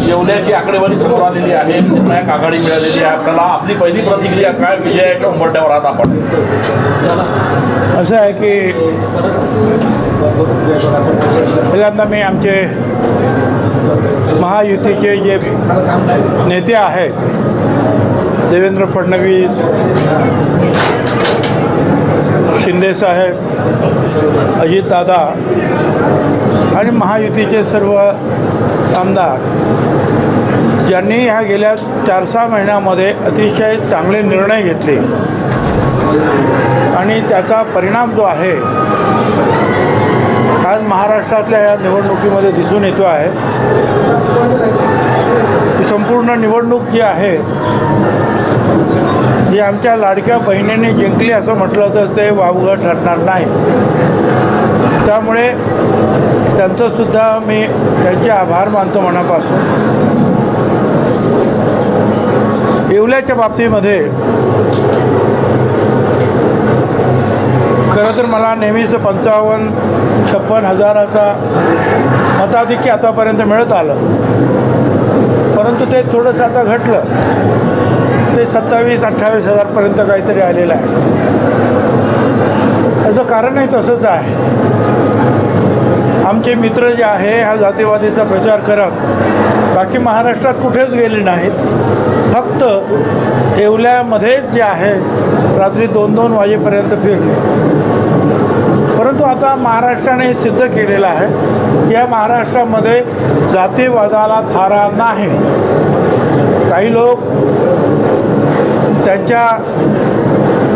येवल्याची आकडेवारी समोर आलेली आहे, निर्णायक आघाडी मिळालेली आहे. आपल्याला आपली पहिली प्रतिक्रिया काय, विजयाच्या उंबरठ्यावर आहात आपण? असं आहे की पहिल्यांदा मी आमचे महायुतीचे जे नेते आहेत देवेंद्र फडणवीस, शिंदेसाहेब, अजितदादा आणि महायुतीचे सर्व आमदार ज्यांनी ह्या गेल्या 4-6 महिन्यामध्ये अतिशय चांगले निर्णय घेतले आणि त्याचा परिणाम जो आहे आज महाराष्ट्रातल्या या निवडणुकीमध्ये दिसून येतो आहे. ही संपूर्ण निवडणूक जी आहे ही आमच्या लाडक्या बहिणीने जिंकली असं म्हटलं तर ते वावगं ठरणार नाही. त्यामुळे त्यांचंसुद्धा मी त्यांचे आभार मानतो मनापासून. येवल्याच्या बाबतीमध्ये खरं तर मला नेहमीच 55-56 हजाराचा मताधिक्य आतापर्यंत मिळत आलं, परंतु ते थोडंसं आता घटलं, ते 27-28 हजारपर्यंत काहीतरी आलेलं आहे. त्याचं कारणही तसंच आहे. आमचे मित्र जे आहे हा जातीवादीचा प्रचार करत बाकी महाराष्ट्रात कुठेच गेले नाहीत. फक्त येवल्यामध्येच जे आहे रात्री 2-2 वाजेपर्यंत फिरले. परंतु आता महाराष्ट्राने सिद्ध केलेलं आहे की या महाराष्ट्रामध्ये जातीवादाला थारा नाही. काही लोक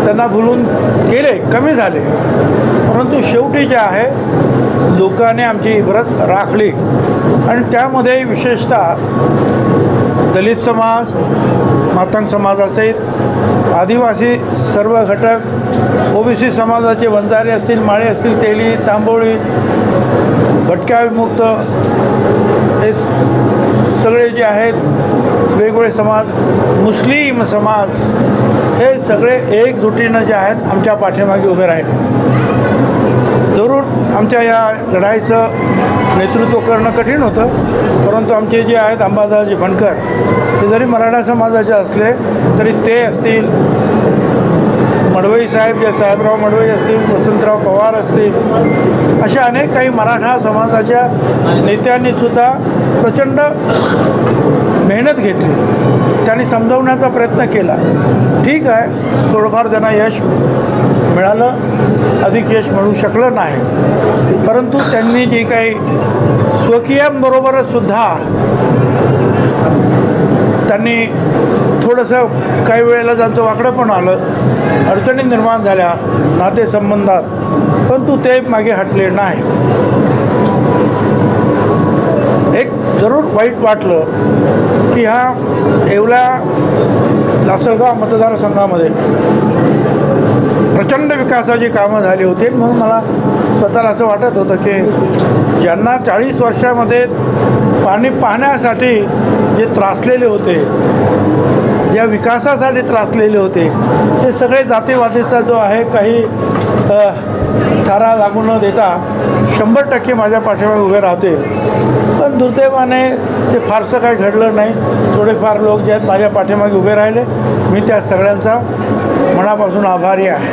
त्यांना भुलून गेले, कमी झाले, परंतु शेवटी जे आहे लोकांनी आमची इबरत राखली आणि त्यामध्ये विशेषतः दलित समाज, मातंग समाज असेल, आदिवासी सर्व घटक, ओबीसी समाजाचे वंजारी असतील, माळे असतील, तेली, तांबोळी, भटक्या विमुक्त हे सगळे जे आहेत वेगवेगळे समाज, मुस्लिम समाज, हे सगळे एकजुटीनं जे आहेत आमच्या पाठीमागे उभे राहिले. जरूर आमच्या या लढाईचं नेतृत्व करणं कठीण होतं, परंतु आमचे जे आहेत अंबादासजी बनकर ते जरी मराठा समाजाचे असले तरी ते असतील, मडवई साहेब जे साहेबराव मडवई असतील, वसंतराव पवार असतील, अशा अनेक काही मराठा समाजाच्या नेत्यांनीसुद्धा प्रचंड मेहनत घेतली. त्यांनी समजावण्याचा प्रयत्न केला. ठीक आहे, थोडंफार त्यांना यश मिळालं, अधिक यश मिळू शकलं नाही, परंतु त्यांनी जी काही स्वकीयांबरोबरच सुद्धा त्यांनी थोडंसं काही वेळेला त्यांचं वाकडं पण आलं, अडचणी निर्माण झाल्या नातेसंबंधात, परंतु ते मागे हटले नाही. एक जरूर वाईट वाटलं की ह्या येवला लासलगाव मतदारसंघामध्ये प्रचंड विकासाची कामं झाली होती. म्हणून मला स्वतःला असं वाटत होतं की ज्यांना 40 वर्षामध्ये पाणी पाहण्यासाठी जे त्रासलेले होते, ज्या विकासासाठी त्रासलेले होते, ते सगळे जातीवादीचा जो आहे काही थारा लागू न देता 100% माझ्या पाठीमागे उभे राहते. पण दुर्दैवाने ते फारसं काही घडलं नाही. थोडेफार लोक जे आहेत माझ्या पाठीमागे उभे राहिले. मी त्या सगळ्यांचा मनापासून आभारी आहे.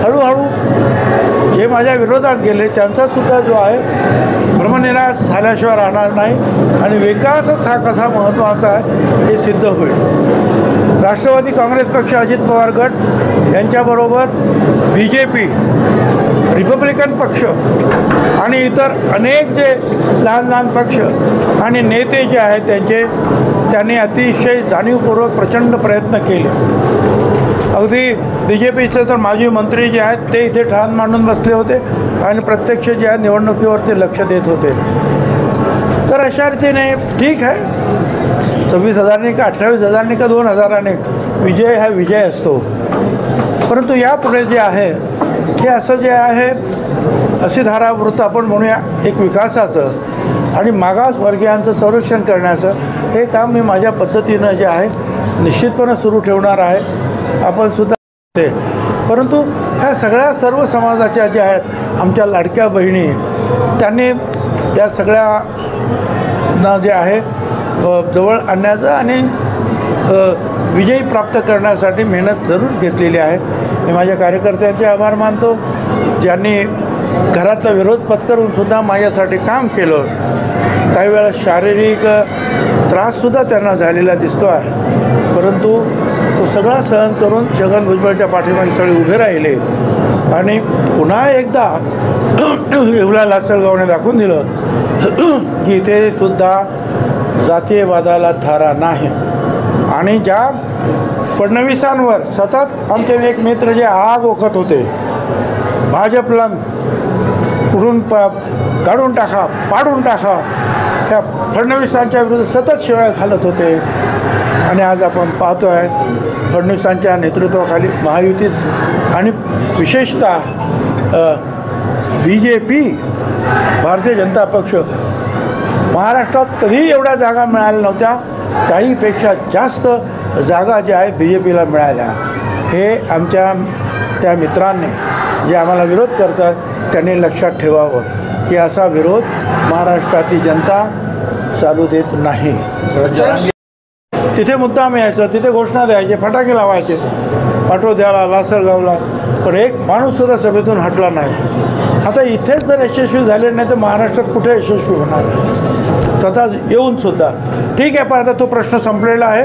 हळूहळू जे माझ्या विरोधात गेले त्यांचासुद्धा जो आहे भ्रमनिराश झाल्याशिवाय राहणार नाही आणि विकासच हा कसा महत्त्वाचा आहे हे सिद्ध होईल. राष्ट्रवादी काँग्रेस पक्ष, अजित पवार गट यांच्याबरोबर BJP, रिपब्लिकन पक्ष आणि इतर अनेक जे लहान लहान पक्ष आणि नेते जे आहेत त्यांनी अतिशय जाणीवपूर्वक प्रचंड प्रयत्न केले. अगदी BJPचे तर माजी मंत्री जे आहेत ते इथे ठाण मांडून बसले होते आणि प्रत्यक्ष जे आहे निवडणुकीवरती लक्ष देत होते. तर अशा रीतीने ठीक आहे, 26,000 का 28,000 का 2,000 विजय हा विजय असतो. परंतु यापुढे जे आहे हे असं जे आहे अशी धारावृत्त आपण म्हणूया एक विकासाचं आणि मागासवर्गीयांचं संरक्षण करण्याचं हे काम मी माझ्या पद्धतीनं जे आहे निश्चितपणे सुरू ठेवणार आहे. आपण सुद्धा ते, परंतु ह्या सगळ्या सर्व समाजाच्या ज्या आहेत आमच्या लाडक्या बहिणी त्यांनी या सगळ्या ना जे आहे जवळ आणण्याचं आणि विजयी प्राप्त करण्यासाठी मेहनत जरूर घेतलेली आहे. मी माझ्या कार्यकर्त्यांचे आभार मानतो, ज्यांनी घरातला विरोध पत्करूनसुद्धा माझ्यासाठी काम केलं. काही वेळा शारीरिक त्राससुद्धा त्यांना झालेला दिसतो आहे, परंतु तो सगळा सहन करून छगन भुजबळच्या पाठीमागे सगळे उभे राहिले आणि पुन्हा एकदा येवला लासलगावने दाखवून दिलं की इथे सुद्धा जातीयवादाला थारा नाही. आणि ज्या फडणवीसांवर सतत आमचे एक मित्र जे आग ओकत होते, भाजपला कुठून काढून टाका, पाडून टाका, त्या फडणवीसांच्या विरुद्ध सतत शिवाय घालत होते. आणि आज आपण पाहतो आहे फडणवीसांच्या नेतृत्वाखाली महायुतीच आणि विशेषतः BJP भारतीय जनता पक्ष महाराष्ट्रात कधीही एवढ्या जागा मिळाल्या नव्हत्या, काहीपेक्षा जास्त जागा ज्या आहेत BJPला मिळाल्या. हे आमच्या त्या मित्रांनी जे आम्हाला विरोध करतात त्यांनी लक्षात ठेवावं की असा विरोध महाराष्ट्राची जनता चालू देत नाही. तिथे मुद्दाम यायचं, तिथे घोषणा द्यायचे, फटाके लावायचे, पाटोद्याला, लासलगावला, पण एक माणूससुद्धा सभेतून हटला नाही. आता इथेच जर यशस्वी झाले नाही तर महाराष्ट्रात कुठे यशस्वी होणार? स्वतः येऊनसुद्धा ठीक आहे, पण आता तो प्रश्न संपलेला आहे.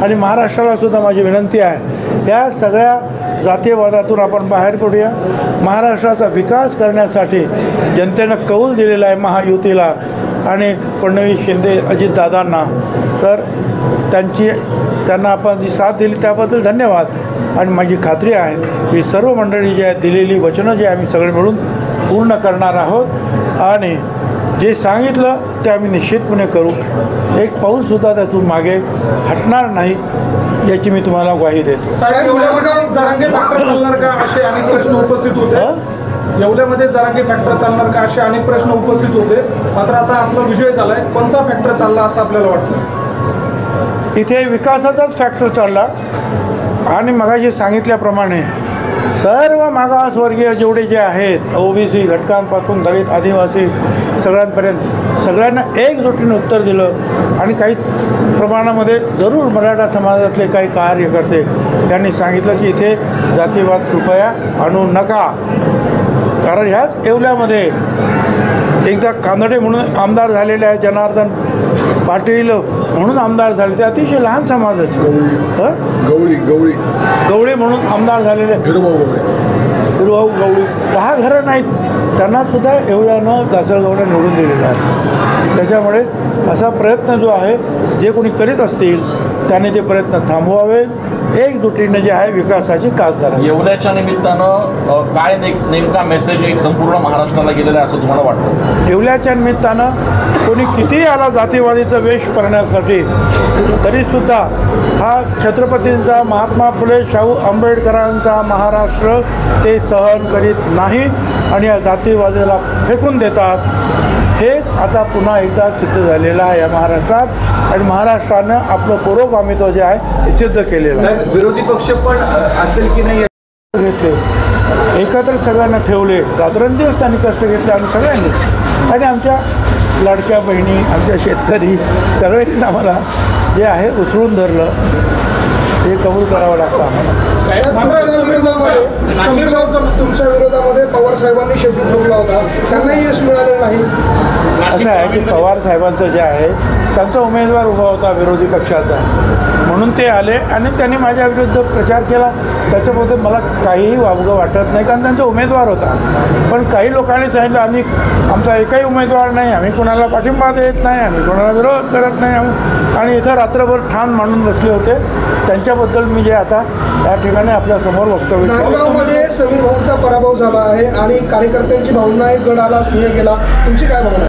आणि महाराष्ट्रालासुद्धा माझी विनंती आहे, या सगळ्या जातीयवादातून आपण बाहेर पडूया. महाराष्ट्राचा विकास करण्यासाठी जनतेनं कौल दिलेला आहे महायुतीला आणि फडणवीस, शिंदे, अजितदादांना. तर त्यांना आपण जी साथ दिली त्याबद्दल धन्यवाद. आणि माझी खात्री आहे की सर्व मंडळी जी आहेत दिलेली वचनं जे आम्ही सगळे मिळून पूर्ण करणार आहोत आणि जे सांगितलं ते आम्ही निश्चितपणे करू. एक पाऊलसुद्धा त्यातून मागे हटणार नाही याची मी तुम्हाला ग्वाही देतो. जरांगे फॅक्टर चालणार का असे अनेक प्रश्न उपस्थित होते. येवल्यामध्ये जरांगे फॅक्टर चालणार का असे अनेक प्रश्न उपस्थित होते. मात्र आता आपला विजय झालाय, कोणता फॅक्टर चालला असं आपल्याला वाटतं? इथे विकासाचाच फॅक्टर चालला आणि मगाशी सांगितल्याप्रमाणे सर्व मागासवर्गीय जेवढे जे आहेत OBC घटकांपासून दलित, आदिवासी सगळ्यांपर्यंत सगळ्यांना एकजुटीने उत्तर दिलं. आणि काही प्रमाणामध्ये जरूर मराठा समाजातले काही कार्यकर्ते त्यांनी सांगितलं की इथे जातीवाद कृपया आणू नका. कारण ह्याच येवल्यामध्ये एकदा कानडे म्हणून आमदार झालेले आहेत, जनार्दन पाटील म्हणून आमदार झाले, ते अतिशय लहान समाजाचे. गवळी म्हणून आमदार झालेले हिरोभाऊ गवळी 10 घरं नाहीत, त्यांनासुद्धा येवल्यानं लासलगावने निवडून दिलेलं आहे. त्याच्यामुळे असा प्रयत्न जो आहे जे कोणी करीत असतील त्याने ते प्रयत्न थांबवावे. एकजुटीने जे आहे विकासाची कास धरावी. येवल्याच्या निमित्तानं काय नेमका मेसेज एक संपूर्ण महाराष्ट्राला गेलेला आहे असं तुम्हाला वाटतं? येवल्याच्या निमित्तानं कोणी कितीही आला जातीवादीचा वेश करण्यासाठी तरीसुद्धा हा छत्रपतींचा, महात्मा फुले शाहू आंबेडकरांचा महाराष्ट्र ते सहन करीत नाही आणि या जातीवादाला फेकून देतात. हेच आता पुन्हा एकदा सिद्ध झालेलं आहे या महाराष्ट्रात आणि महाराष्ट्रानं आपलं पुरोगामित्व जे आहे हे सिद्ध केलेलं आहे. विरोधी पक्ष पण असेल की नाही घेतले, एकत्र सगळ्यांना ठेवले, रात्रंदिवस त्यांनी कष्ट घेतले आम्ही सगळ्यांनी. आणि आमच्या लाडक्या बहिणी, आमच्या शेतकरी सगळ्यांनी आम्हाला जे आहे उचलून धरलं, हे कबूल करावं लागतं आम्हाला. तुमच्या विरोधामध्ये पवार साहेबांनी शेवटी ठोकला होता, त्यांनाही यश मिळालेलं नाही. असं आहे की पवार साहेबांचं जे आहे त्यांचा उमेदवार उभा होता विरोधी पक्षाचा, म्हणून ते आले आणि त्यांनी माझ्या विरुद्ध प्रचार केला. त्याच्याबद्दल मला काहीही वावगं वाटत नाही, कारण त्यांचा उमेदवार होता. पण काही लोकांनी सांगितलं आम्ही आमचा एकही उमेदवार नाही, आम्ही कोणाला पाठिंबा देत नाही, आम्ही कोणाला विरोध करत नाही, आणि इथं रात्रभर ठाण मांडून बसले होते. त्यांच्याबद्दल मी जे आता या ठिकाणी आपल्यासमोर वक्तव्य नांदगावमध्ये समीर भाऊंचा पराभव झाला आहे आणि कार्यकर्त्यांची भावना एक गड आला, सिंह गेला, तुमची काय भावना?